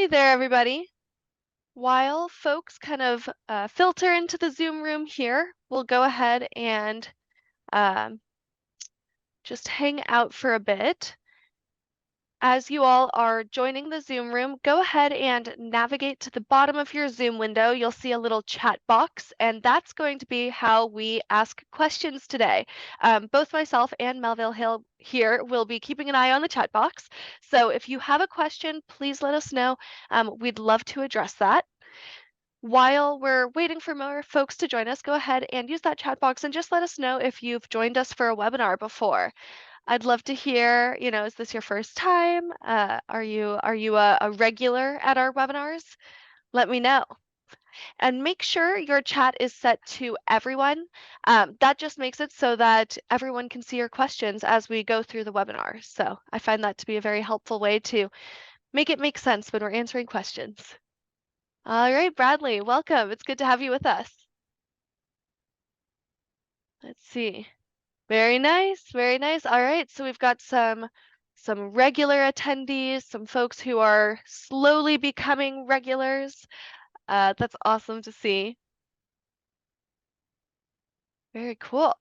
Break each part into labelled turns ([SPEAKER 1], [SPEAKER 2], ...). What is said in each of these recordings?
[SPEAKER 1] Hey there, everybody. While folks kind of filter into the Zoom room here, we'll go ahead and just hang out for a bit. As you all are joining the Zoom room, go ahead and navigate to the bottom of your Zoom window. You'll see a little chat box, and that's going to be how we ask questions today. Both myself and Melville Hill here will be keeping an eye on the chat box. So if you have a question, please let us know. We'd love to address that. While we're waiting for more folks to join us, go ahead and use that chat box and just let us know if you've joined us for a webinar before. I'd love to hear, is this your first time? Are you a regular at our webinars? Let me know. And make sure your chat is set to everyone. That just makes it so that everyone can see your questions as we go through the webinar. So I find that to be a very helpful way to make it make sense when we're answering questions. All right, Bradley, welcome. It's good to have you with us. Let's see. Very nice, very nice. All right, so we've got some regular attendees, some folks who are slowly becoming regulars. That's awesome to see. Very cool.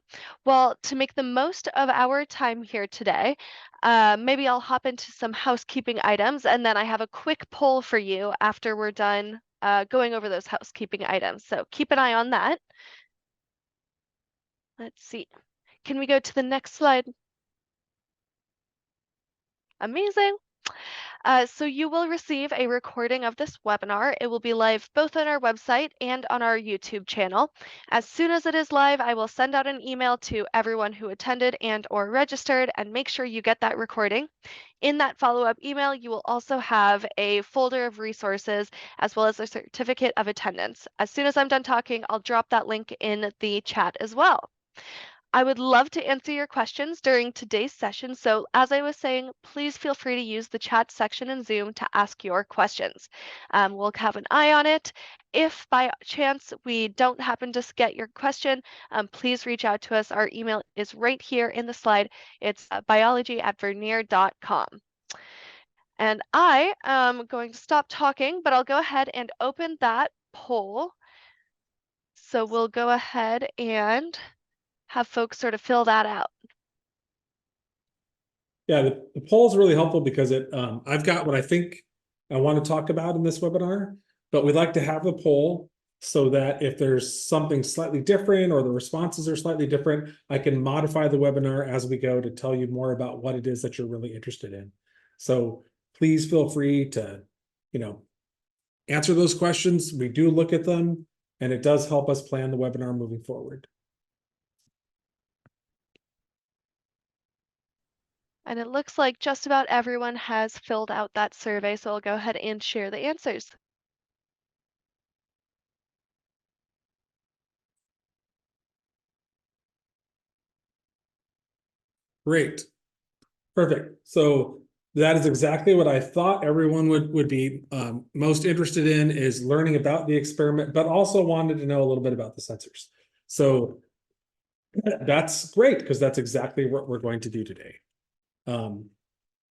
[SPEAKER 1] Well, to make the most of our time here today, maybe I'll hop into some housekeeping items, and then I have a quick poll for you after we're done going over those housekeeping items. So keep an eye on that. Let's see. Can we go to the next slide? Amazing. So you will receive a recording of this webinar. It will be live both on our website and on our YouTube channel. As soon as it is live, I will send out an email to everyone who attended and or registered, and make sure you get that recording. In that follow-up email, you will also have a folder of resources as well as a certificate of attendance. As soon as I'm done talking, I'll drop that link in the chat as well. I would love to answer your questions during today's session, so as I was saying, please feel free to use the chat section in Zoom to ask your questions. We'll have an eye on it. If by chance we don't happen to get your question, please reach out to us. Our email is right here in the slide. It's biology@vernier.com. And I am going to stop talking, but I'll go ahead and open that poll. So we'll go ahead and have folks sort of fill that out.
[SPEAKER 2] Yeah, the poll is really helpful because I've got what I think I want to talk about in this webinar, but we'd like to have the poll so that if there's something slightly different or the responses are slightly different, I can modify the webinar as we go to tell you more about what it is that you're really interested in. So please feel free to, answer those questions. We do look at them, and it does help us plan the webinar moving forward.
[SPEAKER 1] And it looks like just about everyone has filled out that survey, so I'll go ahead and share the answers.
[SPEAKER 2] Great. Perfect. So that is exactly what I thought everyone would be most interested in, is learning about the experiment, but also wanted to know a little bit about the sensors. So that's great, because that's exactly what we're going to do today.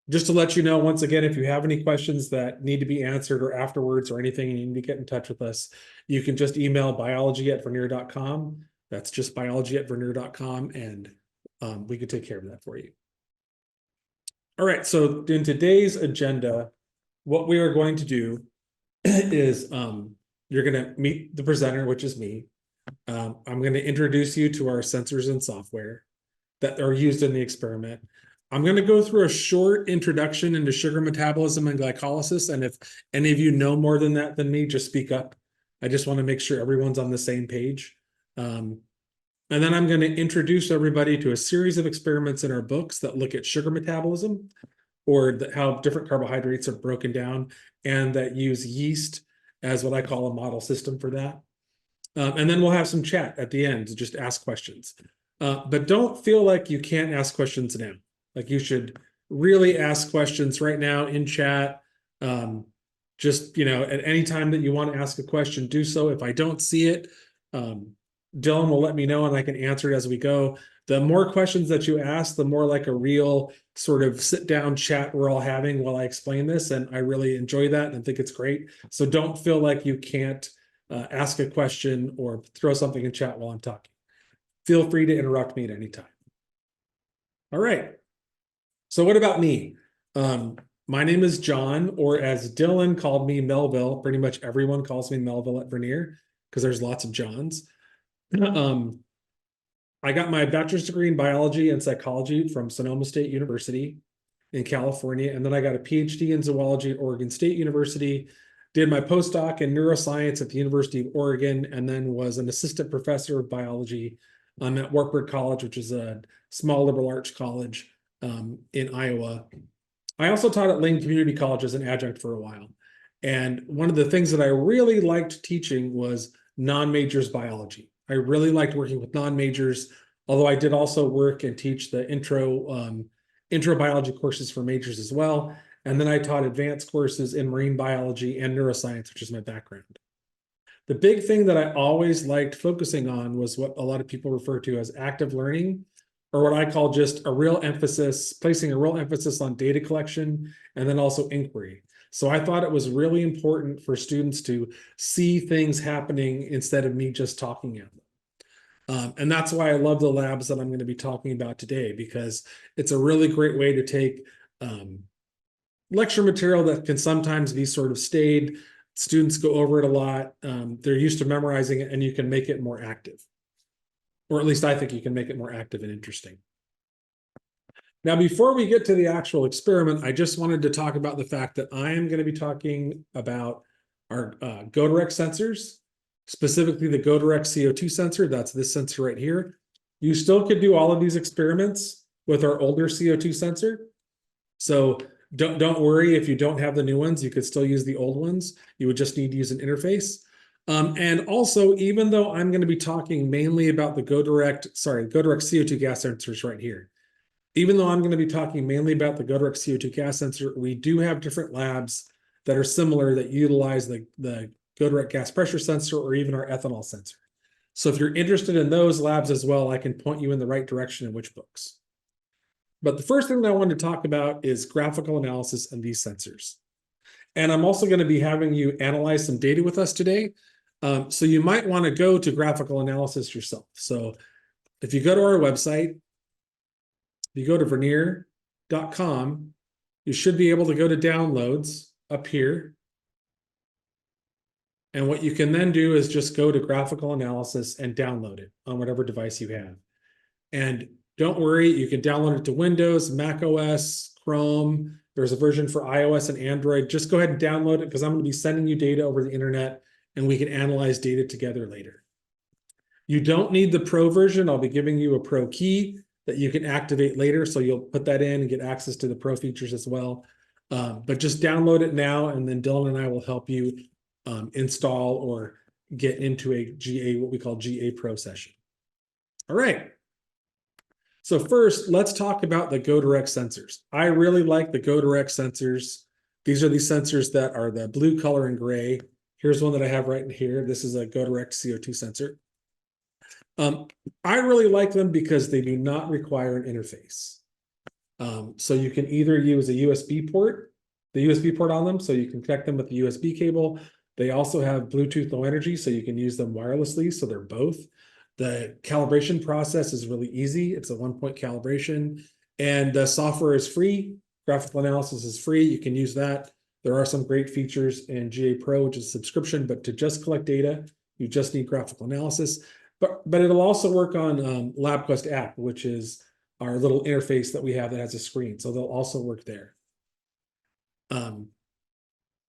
[SPEAKER 2] Just to let you know, once again, if you have any questions that need to be answered or afterwards or anything, and you need to get in touch with us, you can just email biology@vernier.com. That's just biology@vernier.com, and we can take care of that for you. All right, so in today's agenda, what we are going to do is you're going to meet the presenter, which is me. I'm going to introduce you to our sensors and software that are used in the experiment. I'm going to go through a short introduction into sugar metabolism and glycolysis, and if any of you know more than that than me, just speak up. I just want to make sure everyone's on the same page. And then I'm going to introduce everybody to a series of experiments in our books that look at sugar metabolism, or how different carbohydrates are broken down, and that use yeast as what I call a model system for that. And then we'll have some chat at the end to just ask questions. But don't feel like you can't ask questions now. Like, you should really ask questions right now in chat. Just, at any time that you want to ask a question, do so. If I don't see it, Dylan will let me know and I can answer it as we go. The more questions that you ask, the more like a real sort of sit down chat we're all having while I explain this. And I really enjoy that and think it's great. So don't feel like you can't ask a question or throw something in chat while I'm talking. Feel free to interrupt me at any time. All right. So what about me? My name is John, or as Dylan called me, Melville. Pretty much everyone calls me Melville at Vernier because there's lots of Johns. I got my bachelor's degree in biology and psychology from Sonoma State University in California. And then I got a PhD in zoology at Oregon State University, did my postdoc in neuroscience at the University of Oregon, and then was an assistant professor of biology at Wartburg College, which is a small liberal arts college in Iowa. I also taught at Lane Community College as an adjunct for a while. And one of the things that I really liked teaching was non-majors biology. I really liked working with non-majors, although I did also work and teach the intro biology courses for majors as well. And then I taught advanced courses in marine biology and neuroscience, which is my background. The big thing that I always liked focusing on was what a lot of people refer to as active learning, or what I call just placing a real emphasis on data collection and then also inquiry. So I thought it was really important for students to see things happening instead of me just talking at them. And that's why I love the labs that I'm going to be talking about today, because it's a really great way to take lecture material that can sometimes be sort of staid. Students go over it a lot. They're used to memorizing it, and you can make it more active. Or at least I think you can make it more active and interesting. Now, before we get to the actual experiment, I just wanted to talk about the fact that I am going to be talking about our Go Direct sensors, specifically the Go Direct CO2 sensor. That's this sensor right here. You still could do all of these experiments with our older CO2 sensor. So don't worry if you don't have the new ones. You could still use the old ones. You would just need to use an interface. And also, even though I'm going to be talking mainly about the Go Direct CO2 gas sensors right here, even though I'm going to be talking mainly about the Go Direct CO2 gas sensor, we do have different labs that are similar that utilize the Go Direct gas pressure sensor or even our ethanol sensor. So if you're interested in those labs as well, I can point you in the right direction in which books. But the first thing that I wanted to talk about is graphical analysis of these sensors. And I'm also going to be having you analyze some data with us today. So you might want to go to graphical analysis yourself. So if you go to our website, you go to vernier.com, you should be able to go to downloads up here. And what you can then do is just go to graphical analysis and download it on whatever device you have. And don't worry, you can download it to Windows, Mac OS, Chrome. There's a version for iOS and Android. Just go ahead and download it because I'm going to be sending you data over the internet and we can analyze data together later. You don't need the Pro version. I'll be giving you a Pro key that you can activate later. So you'll put that in and get access to the Pro features as well. But just download it now, and then Dylan and I will help you install or get into a GA, what we call GA Pro session. All right. So first, let's talk about the Go Direct sensors. I really like the Go Direct sensors. These are these sensors that are the blue color and gray. Here's one that I have right in here. This is a Go Direct CO2 sensor. I really like them because they do not require an interface. So you can either use a USB port, the USB port on them, so you can connect them with the USB cable. They also have Bluetooth Low Energy, so you can use them wirelessly, so they're both. The calibration process is really easy. It's a one-point calibration, and the software is free. Graphical analysis is free. You can use that. There are some great features in GA Pro, which is subscription, but to just collect data, you just need graphical analysis. But it'll also work on LabQuest app, which is our little interface that we have that has a screen. So they'll also work there.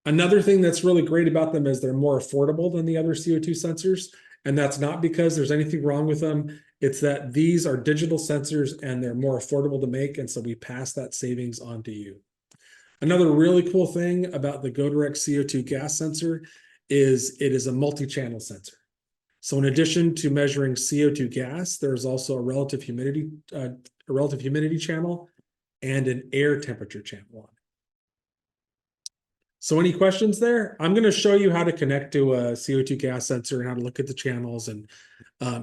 [SPEAKER 2] Another thing that's really great about them is they're more affordable than the other CO2 sensors. And that's not because there's anything wrong with them. It's that these are digital sensors and they're more affordable to make. And so we pass that savings on to you. Another really cool thing about the Go Direct CO2 gas sensor is it is a multi-channel sensor. So in addition to measuring CO2 gas, there's also a relative humidity channel and an air temperature channel on it. So any questions there? I'm going to show you how to connect to a CO2 gas sensor and how to look at the channels and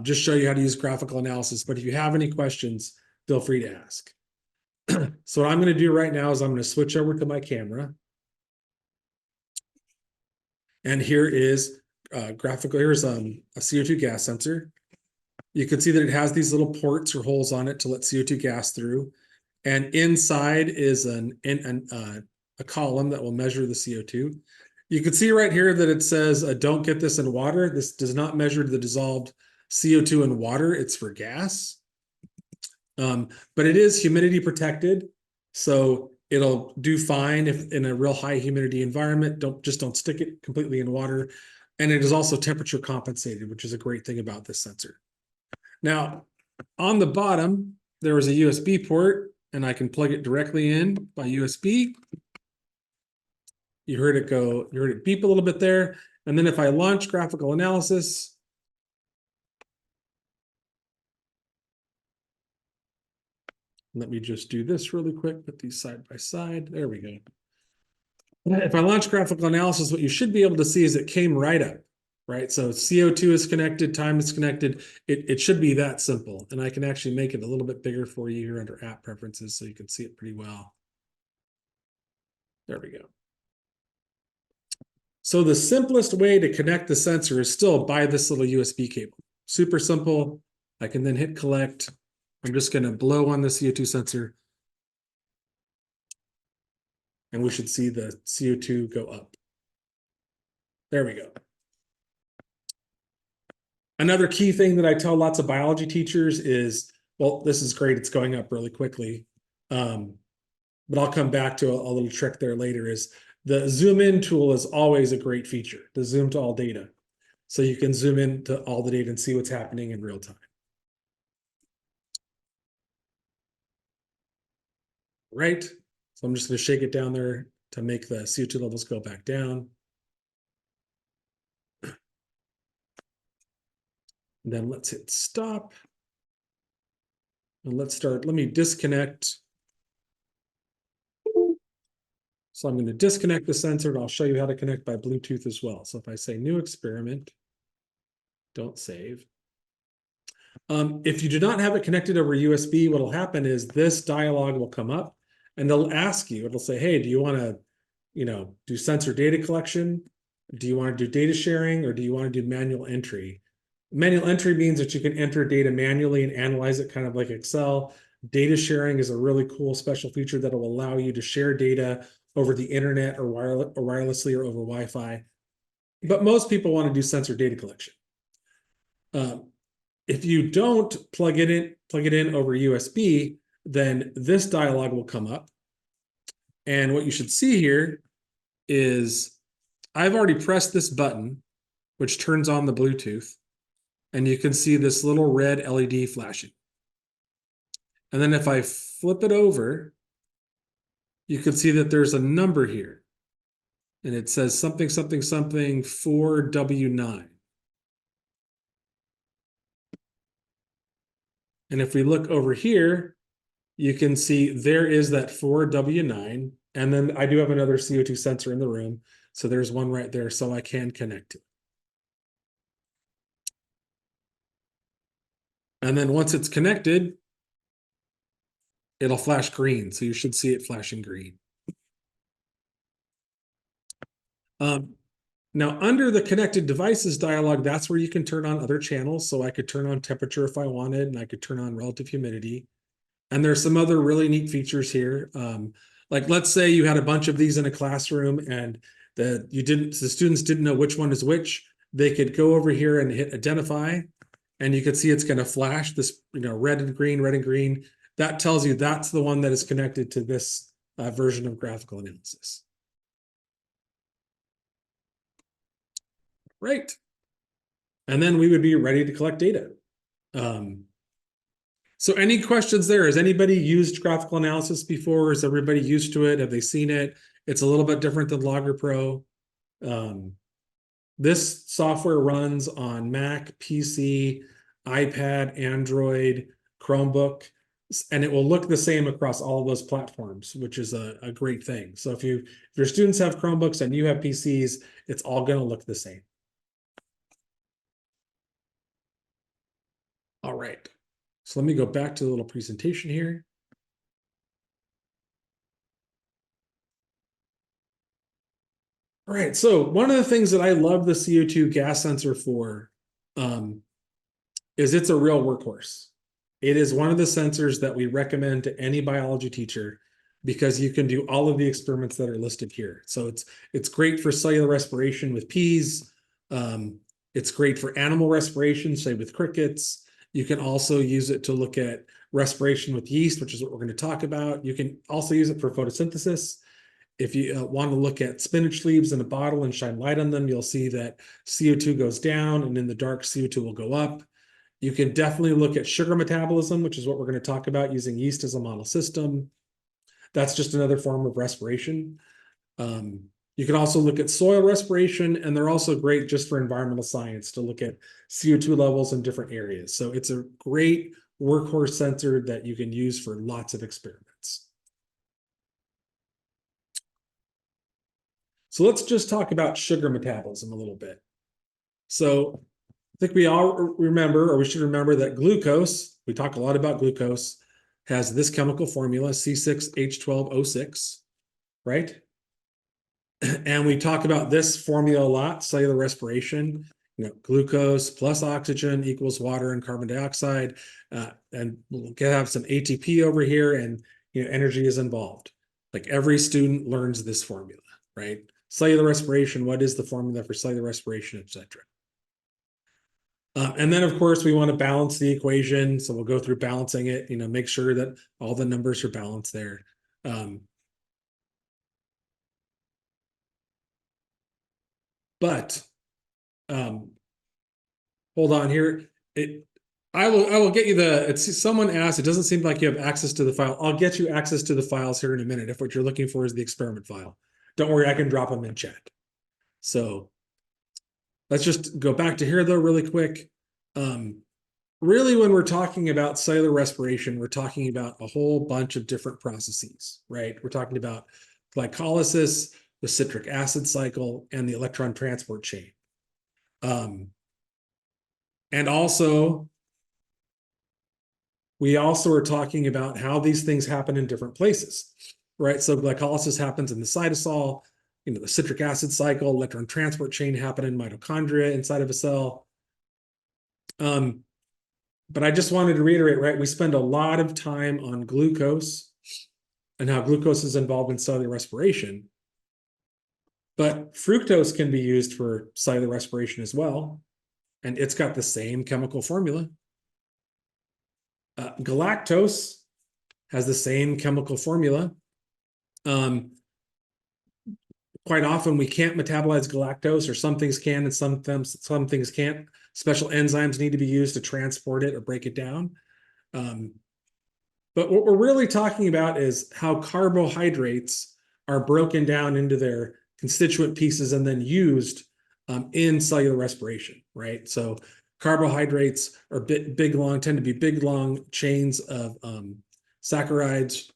[SPEAKER 2] just show you how to use graphical analysis. But if you have any questions, feel free to ask. So what I'm going to do right now is I'm going to switch over to my camera. And here is here's a CO2 gas sensor. You can see that it has these little ports or holes on it to let CO2 gas through. And inside is a column that will measure the CO2. You can see right here that it says, don't get this in water. This does not measure the dissolved CO2 in water. It's for gas. But it is humidity protected. So it'll do fine if in a real high humidity environment. Don't stick it completely in water. And it is also temperature compensated, which is a great thing about this sensor. Now, on the bottom, there is a USB port, and I can plug it directly in by USB. You heard it beep a little bit there. And then if I launch graphical analysis, let me just do this really quick, put these side by side. There we go. If I launch graphical analysis, what you should be able to see is it came right up, right? So CO2 is connected, time is connected. It should be that simple. And I can actually make it a little bit bigger for you here under app preferences so you can see it pretty well. There we go. So the simplest way to connect the sensor is still by this little USB cable. Super simple. I can then hit collect. I'm just going to blow on the CO2 sensor. And we should see the CO2 go up. There we go. Another key thing that I tell lots of biology teachers is, well, this is great. It's going up really quickly. But I'll come back to a little trick there later is the zoom in tool is always a great feature, the zoom to all data. So you can zoom in to all the data and see what's happening in real time. Right. So I'm just going to shake it down there to make the CO2 levels go back down. And then let's hit stop. And let me disconnect. So I'm going to disconnect the sensor and I'll show you how to connect by Bluetooth as well. So if I say new experiment, don't save. If you do not have it connected over USB, what will happen is this dialog will come up and they'll ask you, it'll say, hey, do you want to, do sensor data collection? Do you want to do data sharing or do you want to do manual entry? Manual entry means that you can enter data manually and analyze it kind of like Excel. Data sharing is a really cool special feature that will allow you to share data over the internet or wirelessly or over Wi-Fi. But most people want to do sensor data collection. If you don't plug it in over USB, then this dialog will come up. And what you should see here is I've already pressed this button, which turns on the Bluetooth. And you can see this little red LED flashing. And then if I flip it over, you can see that there's a number here. And it says something, something, something 4W9. And if we look over here, you can see there is that 4W9. And then I do have another CO2 sensor in the room. So there's one right there, so I can connect it. And then once it's connected, it'll flash green. So you should see it flashing green. Now, under the connected devices dialog, that's where you can turn on other channels. So I could turn on temperature if I wanted, and I could turn on relative humidity. And there's some other really neat features here. Like let's say you had a bunch of these in a classroom and the students didn't know which one is which. They could go over here and hit identify, and you can see it's going to flash this, red and green, red and green. That tells you that's the one that is connected to this version of graphical analysis. Right. And then we would be ready to collect data. So any questions there? Has anybody used graphical analysis before? Is everybody used to it? Have they seen it? It's a little bit different than Logger Pro. This software runs on Mac, PC, iPad, Android, Chromebook. and it will look the same across all of those platforms, which is a great thing. So if your students have Chromebooks and you have PCs, it's all going to look the same. All right. So let me go back to the little presentation here. All right. So one of the things that I love the CO2 gas sensor for is it's a real workhorse. It is one of the sensors that we recommend to any biology teacher because you can do all of the experiments that are listed here. So it's great for cellular respiration with peas. It's great for animal respiration, say with crickets. You can also use it to look at respiration with yeast, which is what we're going to talk about. You can also use it for photosynthesis. If you want to look at spinach leaves in a bottle and shine light on them, you'll see that CO2 goes down, and in the dark, CO2 will go up. You can definitely look at sugar metabolism, which is what we're going to talk about using yeast as a model system. That's just another form of respiration. You can also look at soil respiration, and they're also great just for environmental science to look at CO2 levels in different areas. So it's a great workhorse sensor that you can use for lots of experiments. So let's just talk about sugar metabolism a little bit. So I think we all remember, or we should remember, that glucose, we talk a lot about glucose, has this chemical formula, C6H12O6, right? And we talk about this formula a lot, cellular respiration, glucose plus oxygen equals water and carbon dioxide. And we'll have some ATP over here, and energy is involved. Like every student learns this formula, right? Cellular respiration, what is the formula for cellular respiration, etc. And then, of course, we want to balance the equation. So we'll go through balancing it, make sure that all the numbers are balanced there. But hold on here. I will get you someone asked, it doesn't seem like you have access to the file. I'll get you access to the files here in a minute if what you're looking for is the experiment file. Don't worry, I can drop them in chat. So let's just go back to here though really quick. Really, when we're talking about cellular respiration, we're talking about a whole bunch of different processes, right? We're talking about glycolysis, the citric acid cycle, and the electron transport chain. And also, we also are talking about how these things happen in different places, right? So glycolysis happens in the cytosol, the citric acid cycle, electron transport chain happen in mitochondria inside of a cell. But I just wanted to reiterate, right? We spend a lot of time on glucose and how glucose is involved in cellular respiration. But fructose can be used for cellular respiration as well. And it's got the same chemical formula. Galactose has the same chemical formula. Quite often we can't metabolize galactose, or some things can and some things can't. Special enzymes need to be used to transport it or break it down. But what we're really talking about is how carbohydrates are broken down into their constituent pieces and then used in cellular respiration, right? So carbohydrates are tend to be big, long chains of saccharides.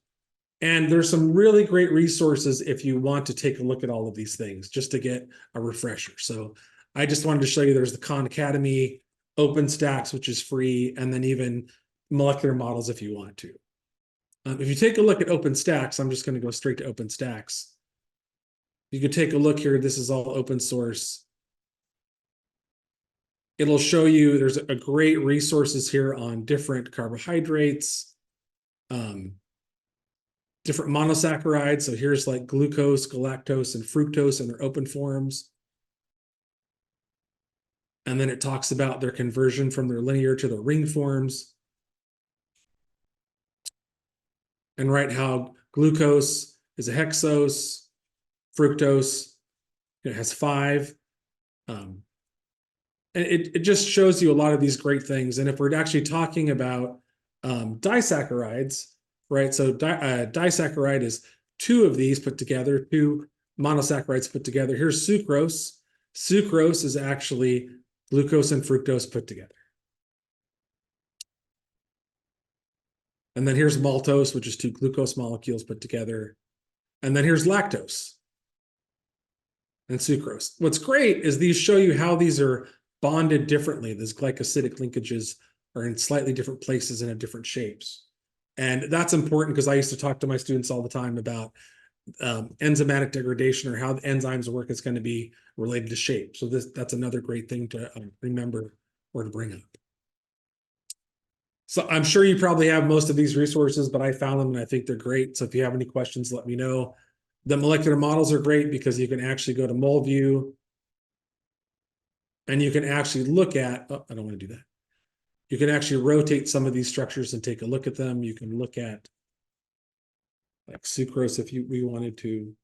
[SPEAKER 2] And there's some really great resources if you want to take a look at all of these things, just to get a refresher. So I just wanted to show you there's the Khan Academy, OpenStax, which is free, and then even molecular models if you want to. If you take a look at OpenStax, I'm just going to go straight to OpenStax. You can take a look here. This is all open source. It'll show you there's a great resources here on different carbohydrates, different monosaccharides. So here's like glucose, galactose, and fructose in their open forms. And then it talks about their conversion from their linear to their ring forms. And right how glucose is a hexose, fructose, it has 5. And it just shows you a lot of these great things. And if we're actually talking about disaccharides, right? So disaccharide is 2 of these put together, 2 monosaccharides put together. Here's sucrose. Sucrose is actually glucose and fructose put together. And then here's maltose, which is 2 glucose molecules put together. And then here's lactose and sucrose. What's great is these show you how these are bonded differently. These glycosidic linkages are in slightly different places and have different shapes. And that's important because I used to talk to my students all the time about enzymatic degradation, or how the enzymes work is going to be related to shape. So that's another great thing to remember or to bring up. So I'm sure you probably have most of these resources, but I found them and I think they're great. So if you have any questions, let me know. The molecular models are great because you can actually go to MolView and you can actually look at, oh, I don't want to do that. You can actually rotate some of these structures and take a look at them. You can look at like sucrose if we wanted to. You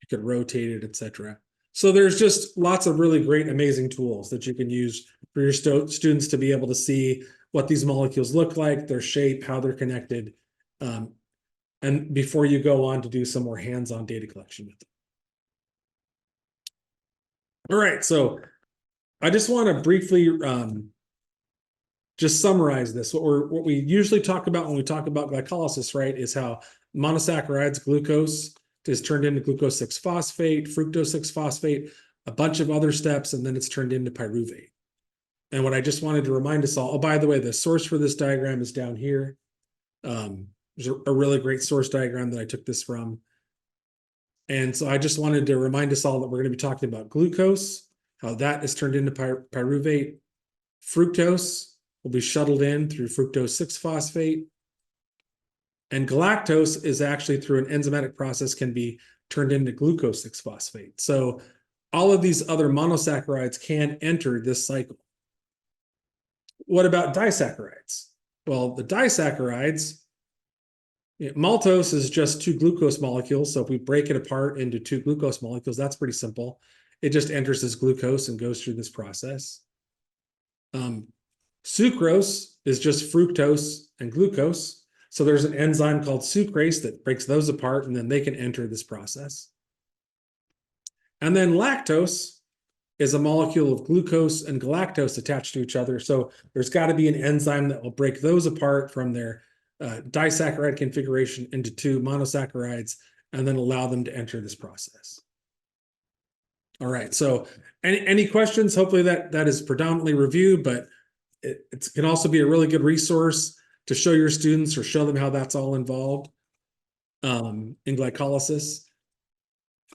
[SPEAKER 2] could rotate it, etc. So there's just lots of really great, amazing tools that you can use for your students to be able to see what these molecules look like, their shape, how they're connected, and before you go on to do some more hands-on data collection with them. All right, so I just want to briefly just summarize this. What we usually talk about when we talk about glycolysis, right, is how monosaccharides, glucose, is turned into glucose 6-phosphate, fructose 6-phosphate, a bunch of other steps, and then it's turned into pyruvate. And what I just wanted to remind us all, oh, by the way, the source for this diagram is down here. There's a really great source diagram that I took this from. And so I just wanted to remind us all that we're going to be talking about glucose, how that is turned into pyruvate. Fructose will be shuttled in through fructose 6-phosphate. And galactose is actually, through an enzymatic process, can be turned into glucose 6-phosphate. So all of these other monosaccharides can enter this cycle. What about disaccharides? Well, the disaccharides, maltose is just 2 glucose molecules. So if we break it apart into 2 glucose molecules, that's pretty simple. It just enters as glucose and goes through this process. Sucrose is just fructose and glucose. So there's an enzyme called sucrase that breaks those apart, and then they can enter this process. And then lactose is a molecule of glucose and galactose attached to each other. So there's got to be an enzyme that will break those apart from their disaccharide configuration into 2 monosaccharides and then allow them to enter this process. All right, so any questions? Hopefully that is predominantly review, but it can also be a really good resource to show your students or show them how that's all involved in glycolysis.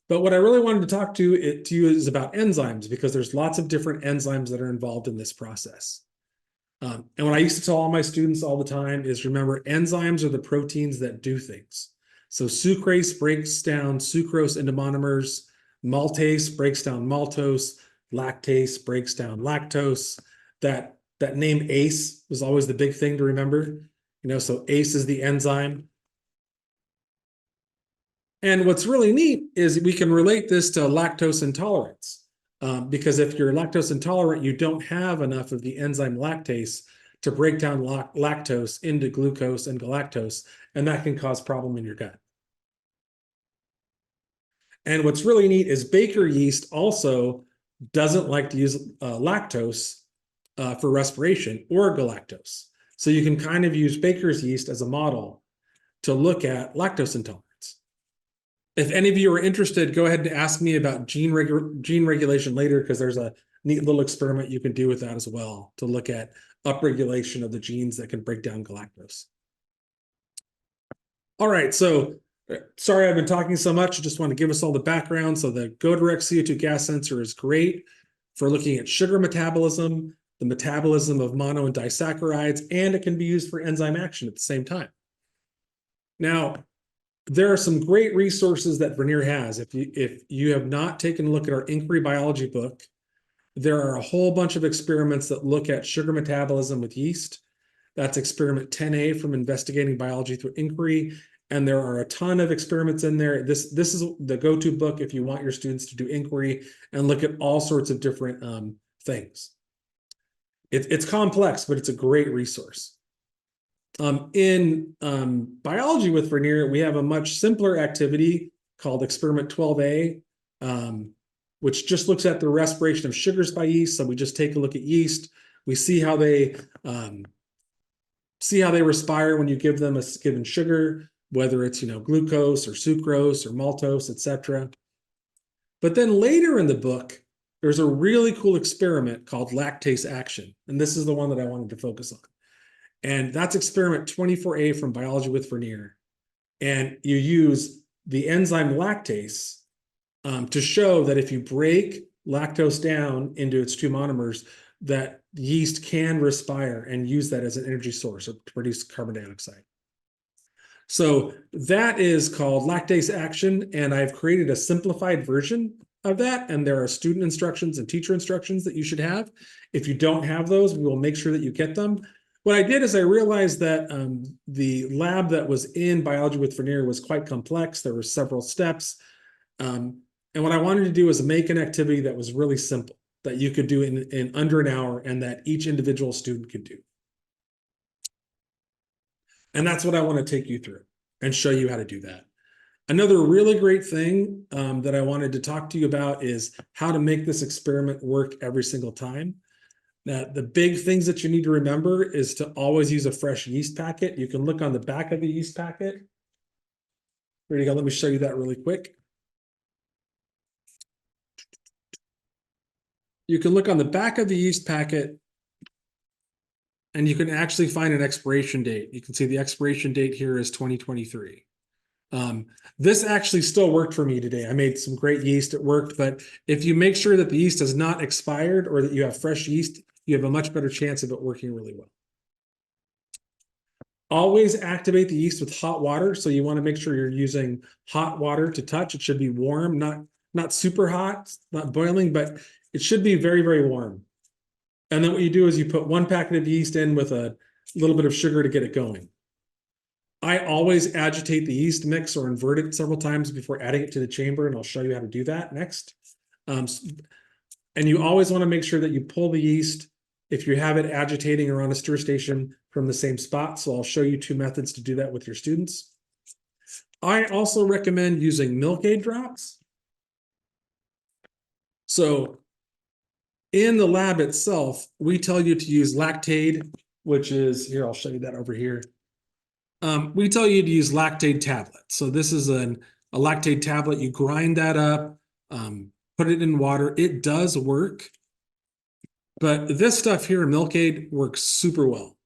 [SPEAKER 2] But what I really wanted to talk to you is about enzymes, because there's lots of different enzymes that are involved in this process. And what I used to tell all my students all the time is, remember, enzymes are the proteins that do things. So sucrase breaks down sucrose into monomers, maltase breaks down maltose, lactase breaks down lactose. That name ACE was always the big thing to remember. So ACE is the enzyme. And what's really neat is we can relate this to lactose intolerance, because if you're lactose intolerant, you don't have enough of the enzyme lactase to break down lactose into glucose and galactose, and that can cause problem in your gut. And what's really neat is Baker yeast also doesn't like to use lactose for respiration, or galactose. So you can kind of use Baker's yeast as a model to look at lactose intolerance. If any of you are interested, go ahead and ask me about gene regulation later, because there's a neat little experiment you can do with that as well to look at upregulation of the genes that can break down galactose. All right, so sorry I've been talking so much. I just want to give us all the background. So the Go Direct CO2 gas sensor is great for looking at sugar metabolism, the metabolism of mono and disaccharides, and it can be used for enzyme action at the same time. Now, there are some great resources that Vernier has. If you have not taken a look at our inquiry biology book, there are a whole bunch of experiments that look at sugar metabolism with yeast. That's experiment 10A from Investigating Biology Through Inquiry. And there are a ton of experiments in there. This is the go-to book if you want your students to do inquiry and look at all sorts of different things. It's complex, but it's a great resource. In biology with Vernier, we have a much simpler activity called experiment 12A, which just looks at the respiration of sugars by yeast. So we just take a look at yeast. We see how they respire when you give them a given sugar, whether it's glucose or sucrose or maltose, etc. But then later in the book, there's a really cool experiment called lactase action, and this is the one that I wanted to focus on. And that's experiment 24A from Biology with Vernier. And you use the enzyme lactase to show that if you break lactose down into its two monomers, that yeast can respire and use that as an energy source to produce carbon dioxide. So that is called lactase action, and I've created a simplified version of that, and there are student instructions and teacher instructions that you should have. If you don't have those, we will make sure that you get them. What I did is I realized that the lab that was in Biology with Vernier was quite complex. There were several steps. And what I wanted to do was make an activity that was really simple, that you could do in under an hour and that each individual student could do. And that's what I want to take you through and show you how to do that. Another really great thing that I wanted to talk to you about is how to make this experiment work every single time. Now, the big things that you need to remember is to always use a fresh yeast packet. You can look on the back of the yeast packet. There you go. Let me show you that really quick. You can look on the back of the yeast packet and you can actually find an expiration date. You can see the expiration date here is 2023. This actually still worked for me today. I made some great yeast. It worked, but if you make sure that the yeast has not expired or that you have fresh yeast, you have a much better chance of it working really well. Always activate the yeast with hot water. So you want to make sure you're using hot water to touch. It should be warm, not super hot, not boiling, but it should be very, very warm. And then what you do is you put 1 packet of yeast in with a little bit of sugar to get it going. I always agitate the yeast mix or invert it several times before adding it to the chamber, and I'll show you how to do that next. And you always want to make sure that you pull the yeast, if you have it agitating around a stir station, from the same spot. So I'll show you 2 methods to do that with your students. I also recommend using milk aid drops. So in the lab itself, we tell you to use Lactaid, which is, here, I'll show you that over here. We tell you to use Lactaid tablets. So this is a Lactaid tablet. You grind that up, put it in water. It does work, but this stuff here in Milk Aid works super well.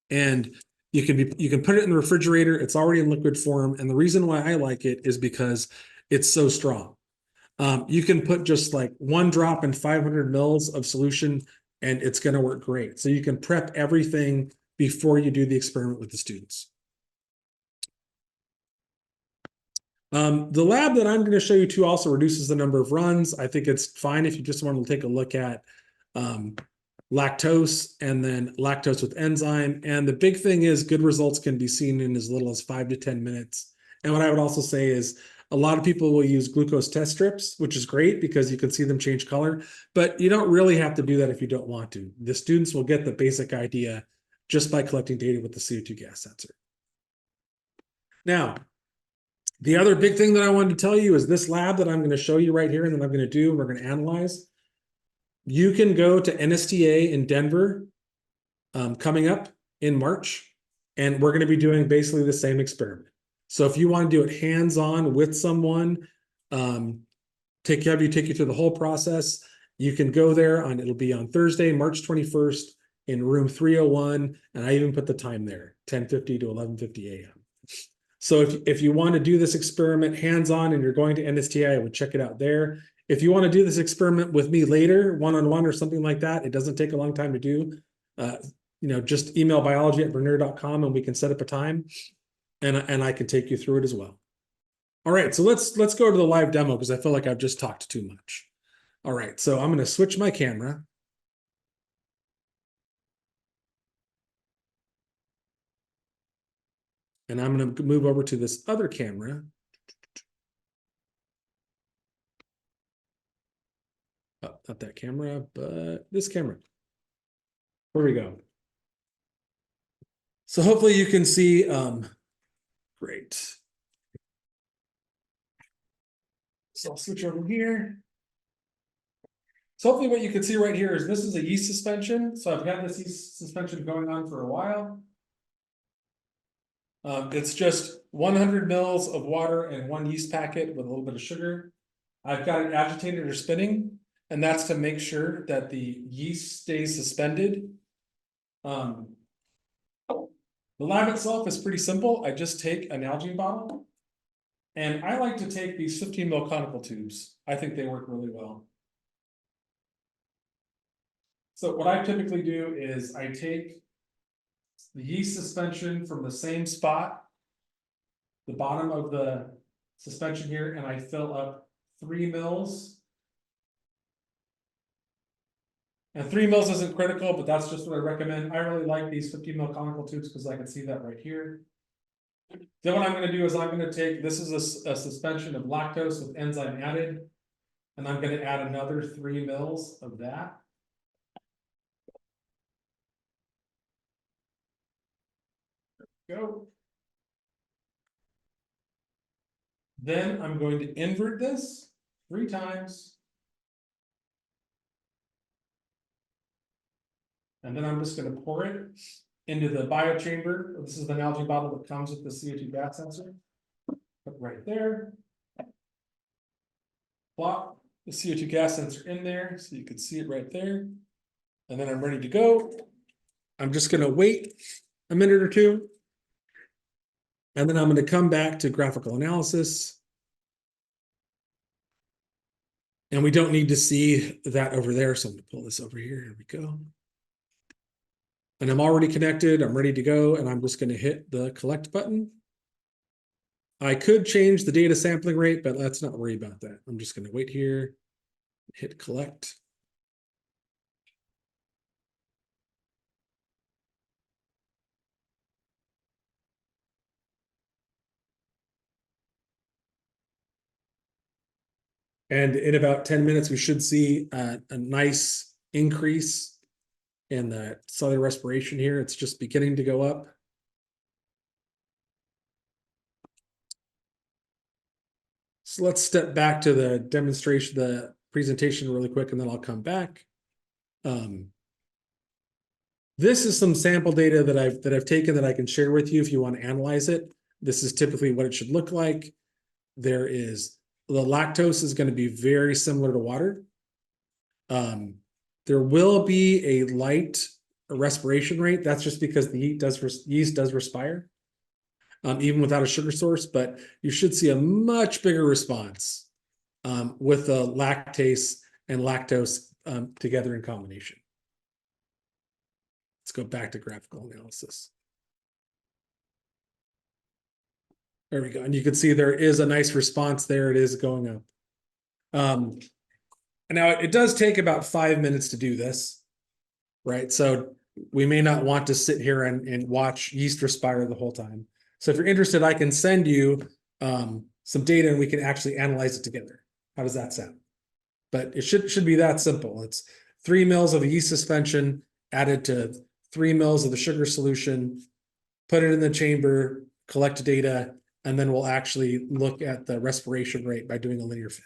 [SPEAKER 2] And you can put it in the refrigerator. It's already in liquid form. And the reason why I like it is because it's so strong. You can put just like 1 drop in 500 mils of solution, and it's going to work great. So you can prep everything before you do the experiment with the students. The lab that I'm going to show you to also reduces the number of runs. I think it's fine if you just want to take a look at lactose and then lactose with enzyme. And the big thing is good results can be seen in as little as 5 to 10 minutes. And what I would also say is a lot of people will use glucose test strips, which is great because you can see them change color, but you don't really have to do that if you don't want to. The students will get the basic idea just by collecting data with the CO2 gas sensor. Now, the other big thing that I wanted to tell you is this lab that I'm going to show you right here and that I'm going to do, we're going to analyze. You can go to NSTA in Denver coming up in March, and we're going to be doing basically the same experiment. So if you want to do it hands-on with someone, take you through the whole process, you can go there it'll be on Thursday, March 21st in room 301. And I even put the time there, 10:50 to 11:50 a.m. So if you want to do this experiment hands-on and you're going to NSTA, I would check it out there. If you want to do this experiment with me later, one-on-one or something like that, it doesn't take a long time to do. Just email biology@vernier.com and we can set up a time. And I can take you through it as well. All right, so let's go to the live demo because I feel like I've just talked too much. All right, so I'm going to switch my camera. And I'm going to move over to this other camera. Oh, not that camera, but this camera. There we go. So hopefully you can see, great. So I'll switch over here. So hopefully what you can see right here is this is a yeast suspension. So I've had this yeast suspension going on for a while. It's just 100 mils of water and one yeast packet with a little bit of sugar. I've got it agitated or spinning, and that's to make sure that the yeast stays suspended. The lab itself is pretty simple. I just take an Nalgene bottle, and I like to take these 15 mil conical tubes. I think they work really well. So what I typically do is I take the yeast suspension from the same spot, the bottom of the suspension here, and I fill up 3 mils. And 3 mils isn't critical, but that's just what I recommend. I really like these 15 mil conical tubes because I can see that right here. Then what I'm going to do is I'm going to take, this is a suspension of lactose with enzyme added, and I'm going to add another 3 mils of that. Go. Then I'm going to invert this 3 times. And then I'm just going to pour it into the biochamber. This is the Nalgene bottle that comes with the CO2 gas sensor. Put right there. Plop the CO2 gas sensor in there so you can see it right there. And then I'm ready to go. I'm just going to wait a minute or two. And then I'm going to come back to graphical analysis. And we don't need to see that over there. So I'm going to pull this over here. Here we go. And I'm already connected. I'm ready to go. And I'm just going to hit the collect button. I could change the data sampling rate, but let's not worry about that. I'm just going to wait here, hit collect. And in about 10 minutes, we should see a nice increase in the cellular respiration here. It's just beginning to go up. So let's step back to the demonstration, the presentation really quick, and then I'll come back. This is some sample data that I've taken that I can share with you if you want to analyze it. This is typically what it should look like. There is the lactose is going to be very similar to water. There will be a light respiration rate. That's just because the yeast does respire, even without a sugar source, but you should see a much bigger response with the lactase and lactose together in combination. Let's go back to graphical analysis. There we go. And you can see there is a nice response there. It is going up. And now it does take about 5 minutes to do this, right? So we may not want to sit here and watch yeast respire the whole time. So if you're interested, I can send you some data and we can actually analyze it together. How does that sound? But it should be that simple. It's 3 mils of a yeast suspension added to 3 mils of the sugar solution, put it in the chamber, collect data, and then we'll actually look at the respiration rate by doing a linear fit.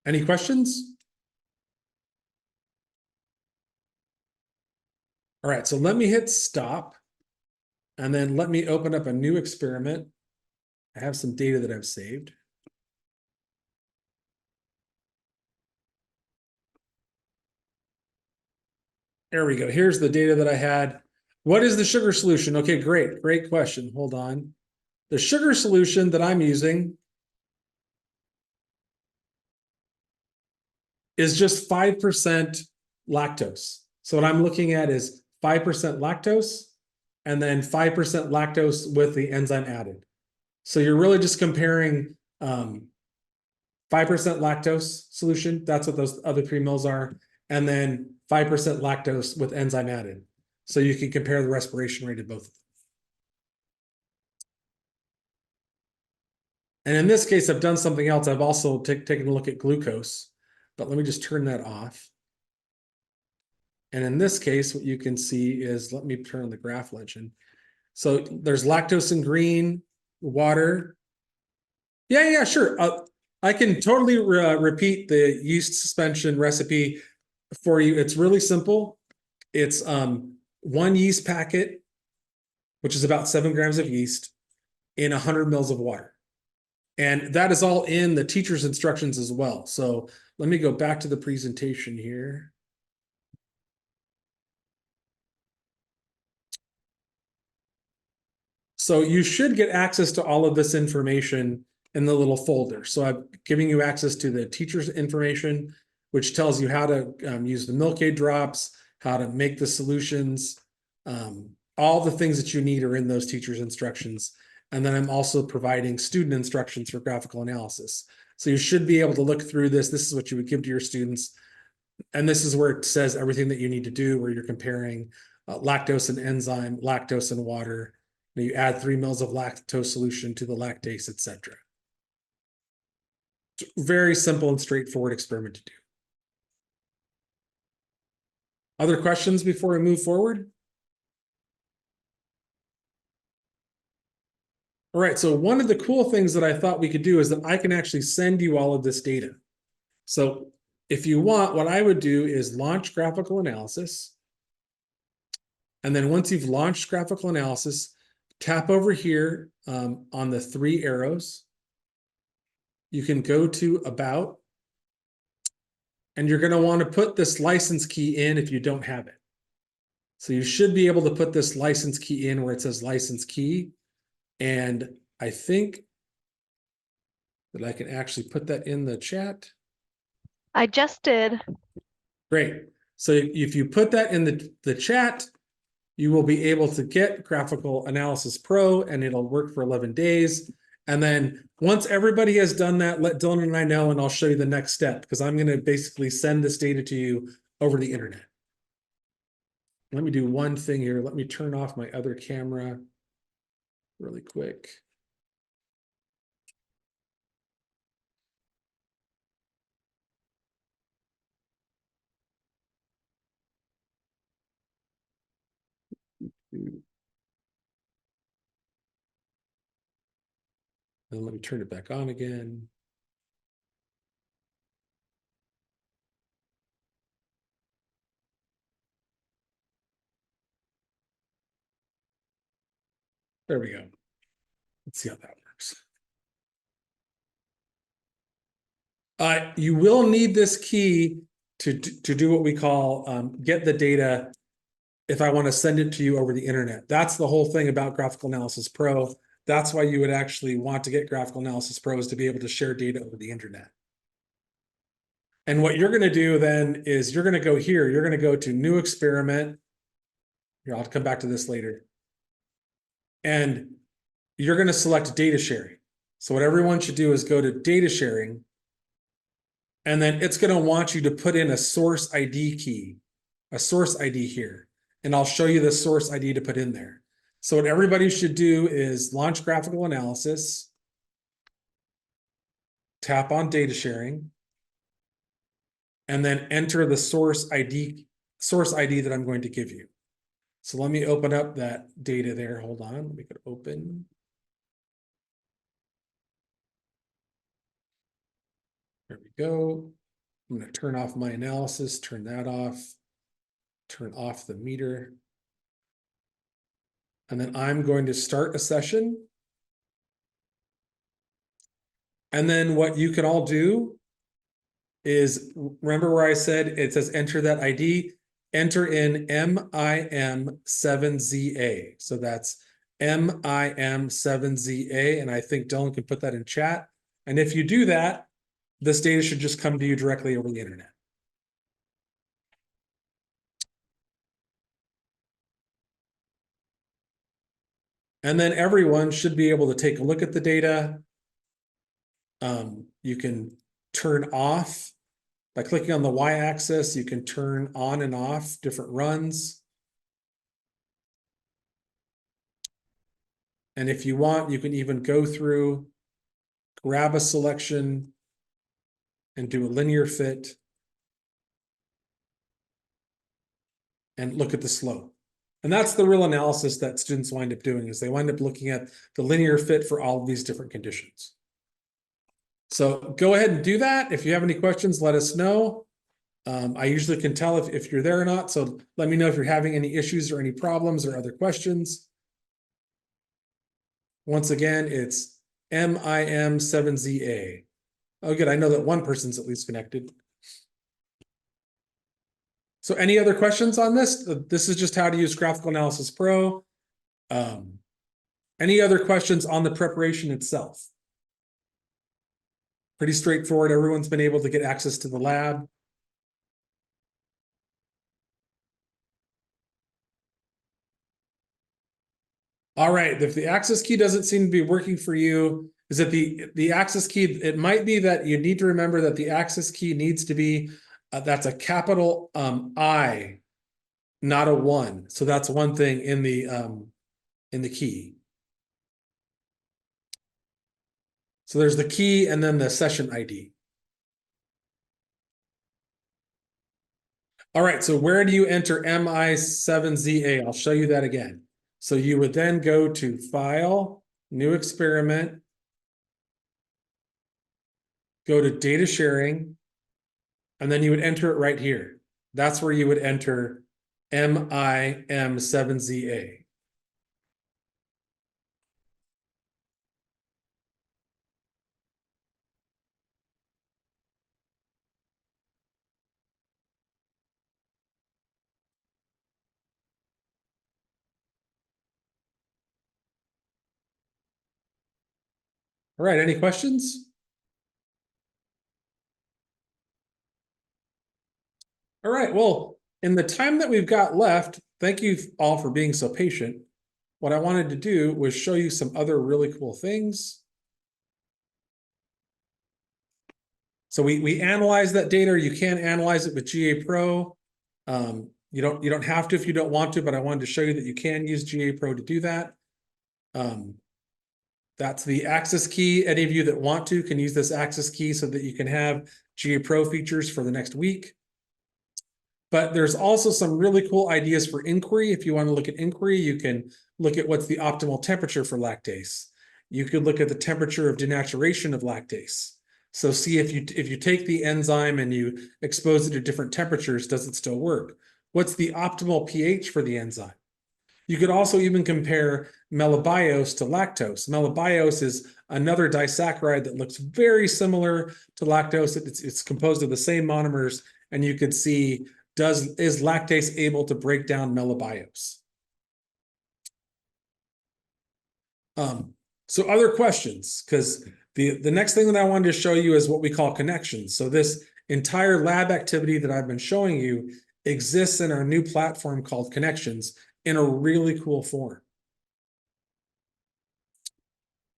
[SPEAKER 2] Any questions? All right, so let me hit stop, and then let me open up a new experiment. I have some data that I've saved. There we go. Here's the data that I had. What is the sugar solution? Okay, great question. Hold on. The sugar solution that I'm using is just 5% lactose. So what I'm looking at is 5% lactose and then 5% lactose with the enzyme added. So you're really just comparing 5% lactose solution. That's what those other 3 mils are. And then 5% lactose with enzyme added. So you can compare the respiration rate of both of them. And in this case, I've done something else. I've also taken a look at glucose, but let me just turn that off. And in this case, what you can see is, let me turn on the graph legend. So there's lactose in green, water Yeah, sure. I can totally repeat the yeast suspension recipe for you. It's really simple. It's one yeast packet, which is about 7 grams of yeast, in 100 mils of water. And that is all in the teacher's instructions as well. So let me go back to the presentation here. So you should get access to all of this information in the little folder. So I'm giving you access to the teacher's information, which tells you how to use the milk aid drops, how to make the solutions. All the things that you need are in those teacher's instructions. And then I'm also providing student instructions for graphical analysis. So you should be able to look through this. This is what you would give to your students. And this is where it says everything that you need to do, where you're comparing lactose and enzyme, lactose and water. You add 3 mils of lactose solution to the lactase, etc. Very simple and straightforward experiment to do. Other questions before we move forward? All right, so one of the cool things that I thought we could do is that I can actually send you all of this data. So if you want, what I would do is launch graphical analysis. And then once you've launched graphical analysis, tap over here on the 3 arrows. You can go to About, and you're going to want to put this license key in if you don't have it. So you should be able to put this license key in where it says license key. And I think that I can actually put that in the chat.
[SPEAKER 1] I just did.
[SPEAKER 2] Great. So if you put that in the chat, you will be able to get Graphical Analysis Pro, and it'll work for 11 days. And then once everybody has done that, let Dylan and I know, and I'll show you the next step, because I'm going to basically send this data to you over the internet. Let me do one thing here. Let me turn off my other camera really quick. And let me turn it back on again. There we go. Let's see how that works. You will need this key to do what we call get the data if I want to send it to you over the internet. That's the whole thing about Graphical Analysis Pro. That's why you would actually want to get Graphical Analysis Pro, is to be able to share data over the internet. And what you're going to do then is you're going to go here. You're going to go to New Experiment. Here, I'll come back to this later. And you're going to select Data Sharing. So what everyone should do is go to Data Sharing. And then it's going to want you to put in a source ID key, a source ID here. And I'll show you the source ID to put in there. So what everybody should do is launch graphical analysis, tap on data sharing, and then enter the source ID that I'm going to give you. So let me open up that data there. Hold on, let me get open. There we go. I'm going to turn off my analysis, turn that off, turn off the meter. And then I'm going to start a session. And then what you can all do is, remember where I said it says enter that ID, enter in MIM7ZA. So that's MIM7ZA. And I think Dylan can put that in chat. And if you do that, this data should just come to you directly over the internet. And then everyone should be able to take a look at the data. You can turn off by clicking on the y-axis. You can turn on and off different runs. And if you want, you can even go through, grab a selection, and do a linear fit, and look at the slope. And that's the real analysis that students wind up doing, is they wind up looking at the linear fit for all of these different conditions. So go ahead and do that. If you have any questions, let us know. I usually can tell if you're there or not. So let me know if you're having any issues or any problems or other questions. Once again, it's MIM7ZA. Oh, good. I know that one person's at least connected. So any other questions on this? This is just how to use Graphical Analysis Pro. Any other questions on the preparation itself? Pretty straightforward. Everyone's been able to get access to the lab. All right, if the access key doesn't seem to be working for you, is that the access key, it might be that you need to remember that the access key needs to be, that's a capital I, not a 1. So that's one thing in the key. So there's the key and then the session ID. All right, so where do you enter MI7ZA? I'll show you that again. So you would then go to File, New Experiment, go to Data Sharing, and then you would enter it right here. That's where you would enter MIM7ZA. All right, any questions? All right, well, in the time that we've got left, thank you all for being so patient. What I wanted to do was show you some other really cool things. So we analyze that data. You can analyze it with GA Pro. You don't have to if you don't want to, but I wanted to show you that you can use GA Pro to do that. That's the access key. Any of you that want to can use this access key so that you can have GA Pro features for the next week. But there's also some really cool ideas for inquiry. If you want to look at inquiry, you can look at what's the optimal temperature for lactase. You could look at the temperature of denaturation of lactase. So see if you take the enzyme and you expose it to different temperatures, does it still work? What's the optimal pH for the enzyme? You could also even compare metabolizes to lactose. Metabolizes is another disaccharide that looks very similar to lactose. It's composed of the same monomers, and you could see, is lactase able to break down metabolizes? So other questions, because the next thing that I wanted to show you is what we call connections. So this entire lab activity that I've been showing you exists in our new platform called Connections in a really cool form.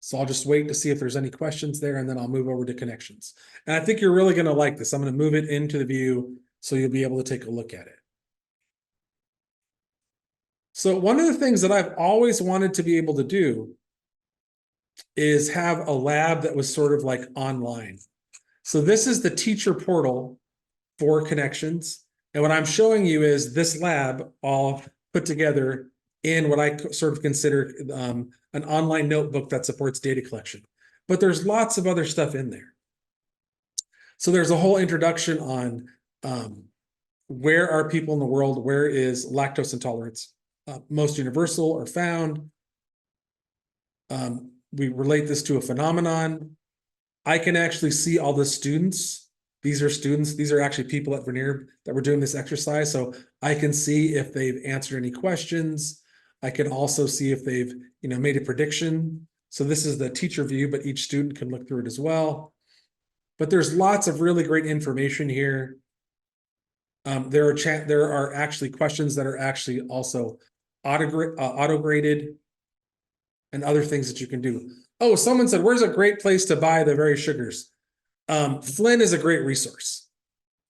[SPEAKER 2] So I'll just wait to see if there's any questions there, and then I'll move over to Connections. And I think you're really going to like this. I'm going to move it into the view so you'll be able to take a look at it. So one of the things that I've always wanted to be able to do is have a lab that was sort of like online. So this is the teacher portal for Connections. And what I'm showing you is this lab all put together in what I sort of consider an online notebook that supports data collection. But there's lots of other stuff in there. So there's a whole introduction on where are people in the world, where is lactose intolerance most universal or found. We relate this to a phenomenon. I can actually see all the students. These are students. These are actually people at Vernier that were doing this exercise. So I can see if they've answered any questions. I can also see if they've made a prediction. So this is the teacher view, but each student can look through it as well. But there's lots of really great information here. There are actually questions that are actually also auto-graded and other things that you can do. Oh, someone said, where's a great place to buy the very sugars? Flynn is a great resource.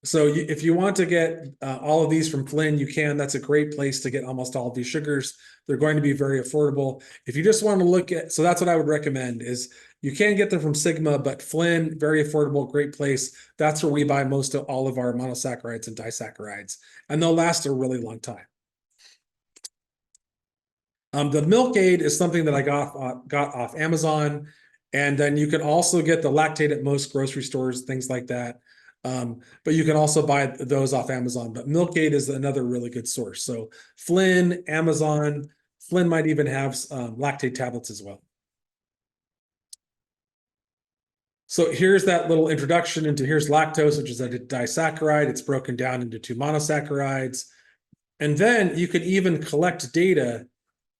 [SPEAKER 2] So if you want to get all of these from Flynn, you can. That's a great place to get almost all of these sugars. They're going to be very affordable. If you just want to look at, so that's what I would recommend is you can get them from Sigma, but Flynn, very affordable, great place. That's where we buy most of all of our monosaccharides and disaccharides, and they'll last a really long time. The milk aid is something that I got off Amazon, And then you can also get the lactate at most grocery stores, things like that. But you can also buy those off Amazon. But Milkade is another really good source. So Flynn, Amazon, Flynn might even have lactate tablets as well. So here's that little introduction into here's lactose, which is a disaccharide. It's broken down into 2 monosaccharides. And then you can even collect data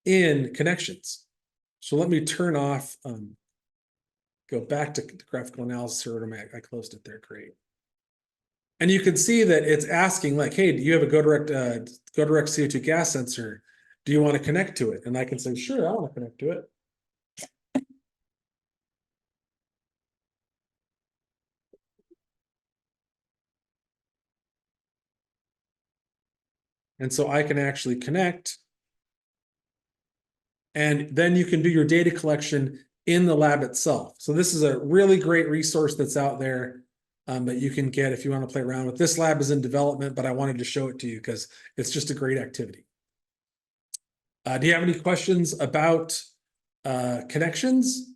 [SPEAKER 2] in connections. So let me turn off, go back to the graphical analysis order. I closed it there, great. And you can see that it's asking like, hey, do you have a Go Direct CO2 gas sensor? Do you want to connect to it? And I can say, sure, I want to connect to it. And so I can actually connect. And then you can do your data collection in the lab itself. So this is a really great resource that's out there that you can get if you want to play around with. This lab is in development, but I wanted to show it to you because it's just a great activity. Do you have any questions about connections?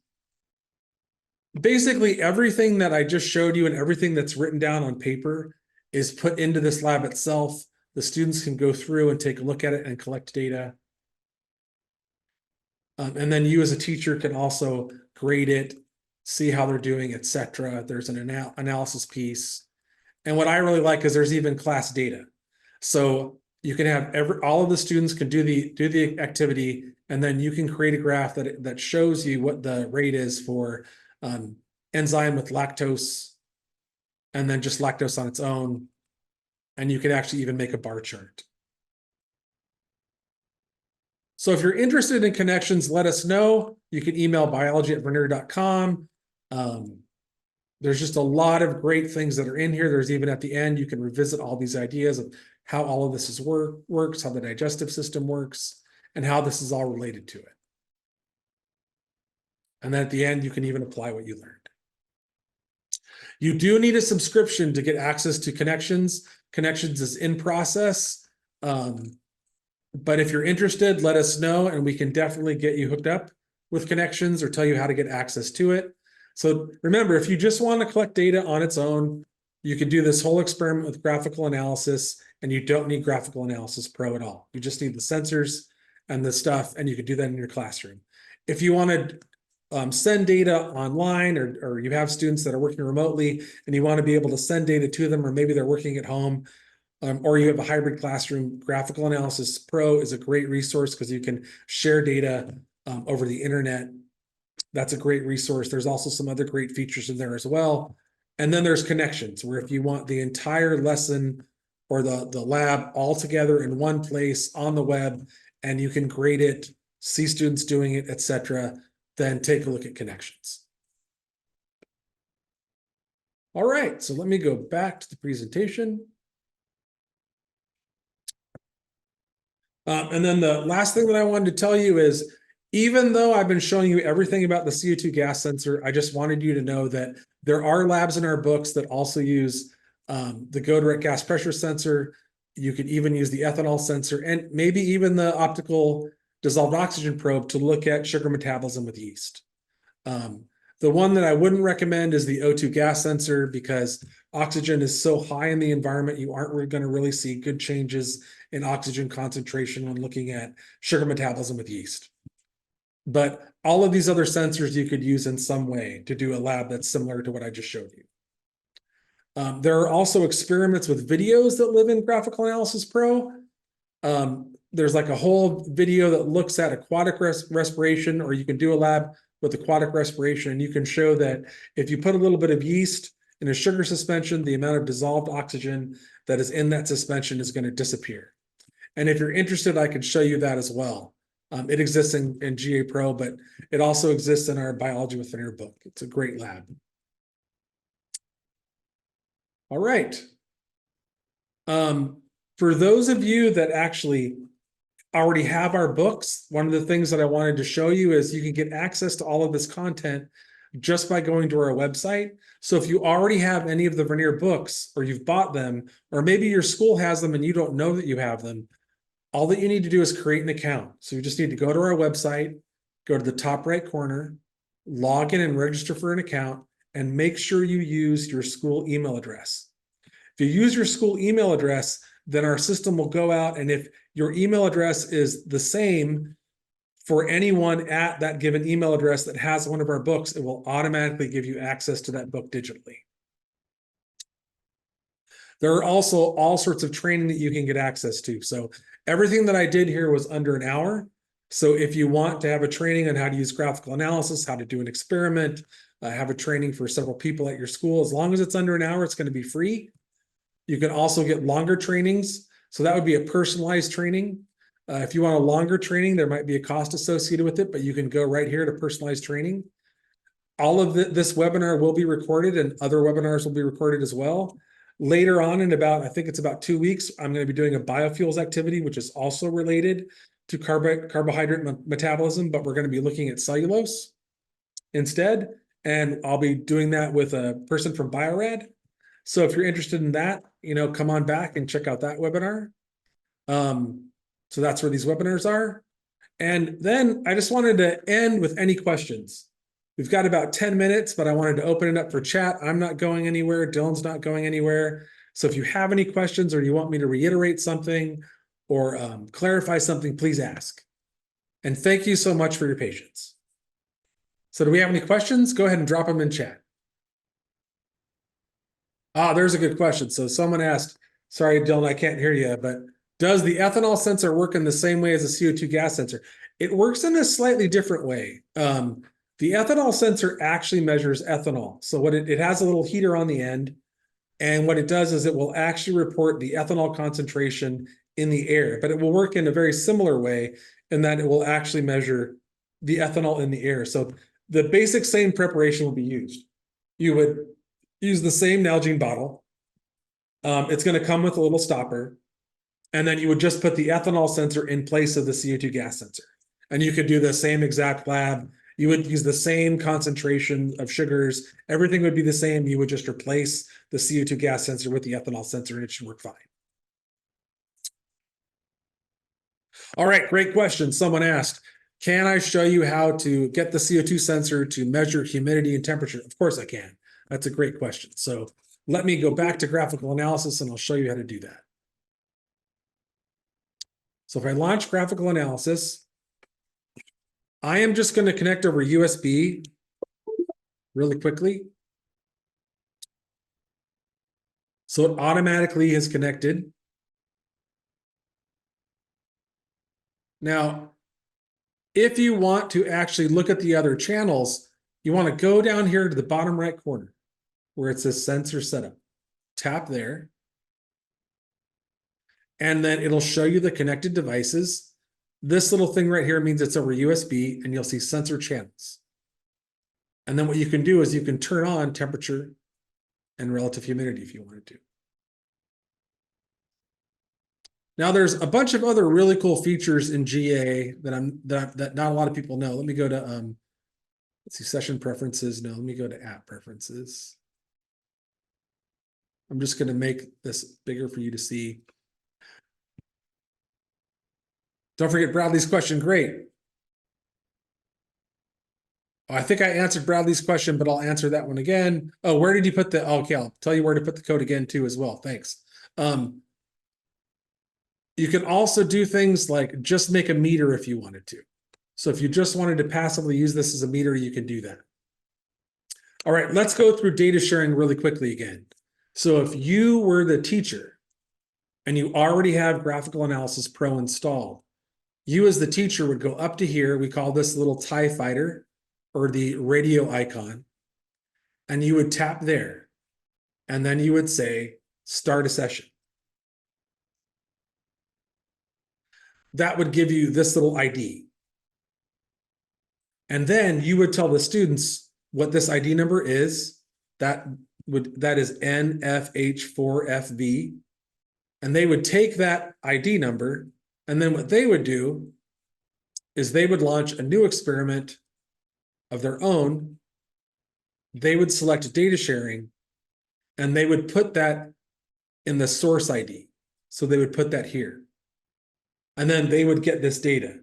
[SPEAKER 2] Basically, everything that I just showed you and everything that's written down on paper is put into this lab itself. The students can go through and take a look at it and collect data. And then you as a teacher can also grade it, see how they're doing, etc. There's an analysis piece. And what I really like is there's even class data. So you can have all of the students can do the activity, and then you can create a graph that shows you what the rate is for enzyme with lactose, and then just lactose on its own. And you can actually even make a bar chart. So if you're interested in connections, let us know. You can email biology@vernier.com. There's just a lot of great things that are in here. There's even at the end, you can revisit all these ideas of how all of this works, how the digestive system works, and how this is all related to it. And then at the end, you can even apply what you learned. You do need a subscription to get access to Connections. Connections is in process. But if you're interested, let us know, and we can definitely get you hooked up with Connections or tell you how to get access to it. So remember, if you just want to collect data on its own, you could do this whole experiment with graphical analysis, and you don't need Graphical Analysis Pro at all. You just need the sensors and the stuff, and you could do that in your classroom. If you want to send data online, or you have students that are working remotely and you want to be able to send data to them, or maybe they're working at home, or you have a hybrid classroom, Graphical Analysis Pro is a great resource because you can share data over the internet. That's a great resource. There's also some other great features in there as well. And then there's Connections, where if you want the entire lesson or the lab all together in one place on the web, and you can grade it, see students doing it, etc., then take a look at Connections. All right, so let me go back to the presentation. And then the last thing that I wanted to tell you is, even though I've been showing you everything about the CO2 gas sensor, I just wanted you to know that there are labs in our books that also use the Go Direct gas pressure sensor. You could even use the ethanol sensor, and maybe even the optical dissolved oxygen probe to look at sugar metabolism with yeast. The one that I wouldn't recommend is the O2 gas sensor, because oxygen is so high in the environment, you aren't going to really see good changes in oxygen concentration when looking at sugar metabolism with yeast. But all of these other sensors you could use in some way to do a lab that's similar to what I just showed you. There are also experiments with videos that live in Graphical Analysis Pro. There's like a whole video that looks at aquatic respiration, or you can do a lab with aquatic respiration, and you can show that if you put a little bit of yeast in a sugar suspension, the amount of dissolved oxygen that is in that suspension is going to disappear. And if you're interested, I can show you that as well. It exists in GA Pro, but it also exists in our Biology with Vernier book. It's a great lab. All right. For those of you that actually already have our books, one of the things that I wanted to show you is you can get access to all of this content just by going to our website. So if you already have any of the Vernier books, or you've bought them, or maybe your school has them and you don't know that you have them, all that you need to do is create an account. So you just need to go to our website, go to the top right corner, log in and register for an account, and make sure you use your school email address. If you use your school email address, then our system will go out, and if your email address is the same for anyone at that given email address that has one of our books, it will automatically give you access to that book digitally. There are also all sorts of training that you can get access to. So everything that I did here was under an hour. So if you want to have a training on how to use graphical analysis, how to do an experiment, have a training for several people at your school, as long as it's under an hour, it's going to be free. You can also get longer trainings. So that would be a personalized training. If you want a longer training, there might be a cost associated with it, but you can go right here to personalized training. All of this webinar will be recorded, and other webinars will be recorded as well. Later on in about, I think it's about 2 weeks, I'm going to be doing a biofuels activity, which is also related to carbohydrate metabolism, but we're going to be looking at cellulose instead. And I'll be doing that with a person from Biorad. So if you're interested in that, come on back and check out that webinar. So that's where these webinars are. And then I just wanted to end with any questions. We've got about 10 minutes, but I wanted to open it up for chat. I'm not going anywhere. Dylan's not going anywhere. So if you have any questions or you want me to reiterate something or clarify something, please ask. And thank you so much for your patience. So do we have any questions? Go ahead and drop them in chat. There's a good question. So someone asked, sorry, Dylan, I can't hear you, but does the ethanol sensor work in the same way as a CO2 gas sensor? It works in a slightly different way. The ethanol sensor actually measures ethanol. So what it has a little heater on the end. And what it does is it will actually report the ethanol concentration in the air, but it will work in a very similar way in that it will actually measure the ethanol in the air. So the basic same preparation will be used. You would use the same Nalgene bottle. It's going to come with a little stopper. And then you would just put the ethanol sensor in place of the CO2 gas sensor. And you could do the same exact lab. You would use the same concentration of sugars. Everything would be the same. You would just replace the CO2 gas sensor with the ethanol sensor, and it should work fine. All right, great question. Someone asked, can I show you how to get the CO2 sensor to measure humidity and temperature? Of course I can. That's a great question. So let me go back to graphical analysis, and I'll show you how to do that. So if I launch graphical analysis, I am just going to connect over USB really quickly. So it automatically is connected. Now, if you want to actually look at the other channels, you want to go down here to the bottom right corner where it says sensor setup. Tap there. And then it'll show you the connected devices. This little thing right here means it's over USB, and you'll see sensor channels. And then what you can do is you can turn on temperature and relative humidity if you wanted to. Now there's a bunch of other really cool features in GA that not a lot of people know. Let me go to let's see, session preferences. No, let me go to app preferences. I'm just going to make this bigger for you to see. Don't forget Bradley's question. Great. Oh, I think I answered Bradley's question, but I'll answer that one again. Oh, where did you put the, okay, I'll tell you where to put the code again too as well. Thanks. You can also do things like just make a meter if you wanted to. So if you just wanted to passively use this as a meter, you can do that. All right, let's go through data sharing really quickly again. So if you were the teacher and you already have Graphical Analysis Pro installed, you as the teacher would go up to here. We call this little TIE fighter or the radio icon. And you would tap there. And then you would say, start a session. That would give you this little ID. And then you would tell the students what this ID number is. That is NFH4FV. And they would take that ID number, and then what they would do is they would launch a new experiment of their own. They would select data sharing, and they would put that in the source ID. So they would put that here. And then they would get this data.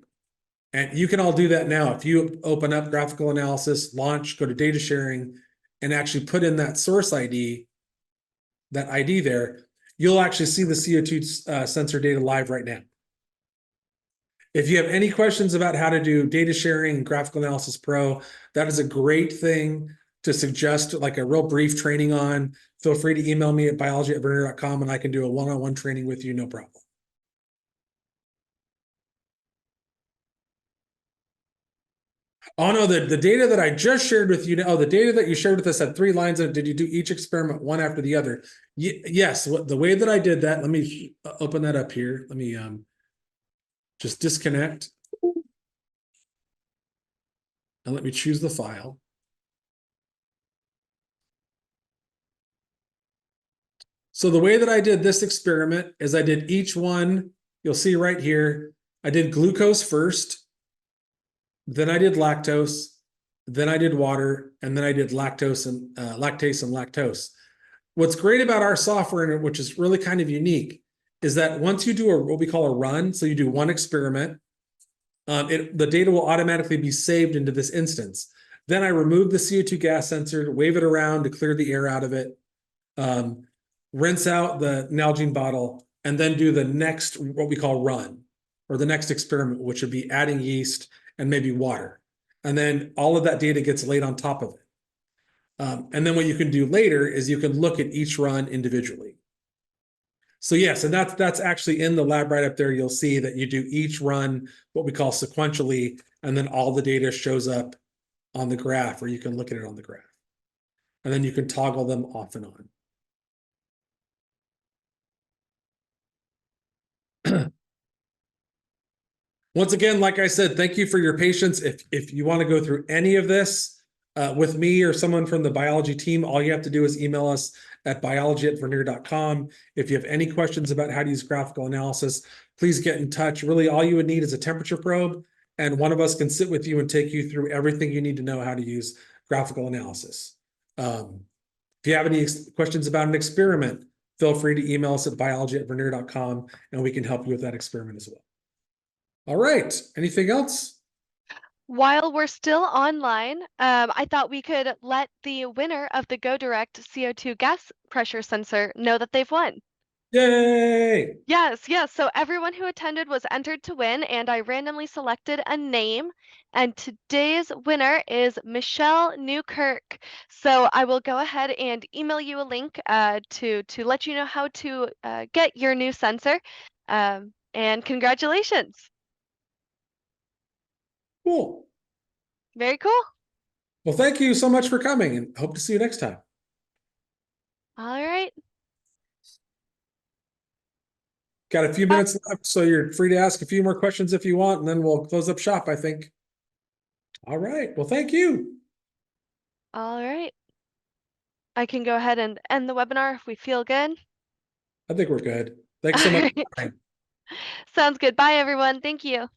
[SPEAKER 2] And you can all do that now. If you open up graphical analysis, launch, go to data sharing, and actually put in that source ID, that ID there, you'll actually see the CO2 sensor data live right now. If you have any questions about how to do data sharing and Graphical Analysis Pro, that is a great thing to suggest like a real brief training on. Feel free to email me at biology@vernier.com and I can do a one-on-one training with you, no problem. Oh no, the data that I just shared with you, the data that you shared with us had 3 lines in it. Did you do each experiment one after the other? Yes, the way that I did that, let me open that up here. Let me just disconnect. And let me choose the file. So the way that I did this experiment is I did each one, you'll see right here, I did glucose first, then I did lactose, then I did water, and then I did lactase and lactose. What's great about our software, which is really kind of unique, is that once you do what we call a run, so you do one experiment, the data will automatically be saved into this instance. Then I remove the CO2 gas sensor, wave it around to clear the air out of it, rinse out the Nalgene bottle, and then do the next, what we call run, or the next experiment, which would be adding yeast and maybe water. And then all of that data gets laid on top of it. And then what you can do later is you can look at each run individually. So yes, and that's actually in the lab right up there. You'll see that you do each run, what we call sequentially, and then all the data shows up on the graph, or you can look at it on the graph. And then you can toggle them off and on. Once again, like I said, thank you for your patience. If you want to go through any of this with me or someone from the biology team, all you have to do is email us at biology@vernier.com. If you have any questions about how to use graphical analysis, please get in touch. Really, all you would need is a temperature probe, and one of us can sit with you and take you through everything you need to know how to use graphical analysis. If you have any questions about an experiment, feel free to email us at biology@vernier.com, and we can help you with that experiment as well. All right. Anything else?
[SPEAKER 1] While we're still online, I thought we could let the winner of the Go Direct CO2 gas pressure sensor know that they've won.
[SPEAKER 2] Yay!
[SPEAKER 1] Yes, yes. So everyone who attended was entered to win, and I randomly selected a name. And today's winner is Michelle Newkirk. So I will go ahead and email you a link to let you know how to get your new sensor. And congratulations.
[SPEAKER 2] Cool.
[SPEAKER 1] Very cool.
[SPEAKER 2] Well, thank you so much for coming and hope to see you next time.
[SPEAKER 1] All right.
[SPEAKER 2] Got a few minutes left, so you're free to ask a few more questions if you want, and then we'll close up shop, I think. All right. Well, thank you.
[SPEAKER 1] All right. I can go ahead and end the webinar if we feel good.
[SPEAKER 2] I think we're good. Thanks so
[SPEAKER 1] All
[SPEAKER 2] much.
[SPEAKER 1] right. Sounds good. Bye, everyone. Thank you.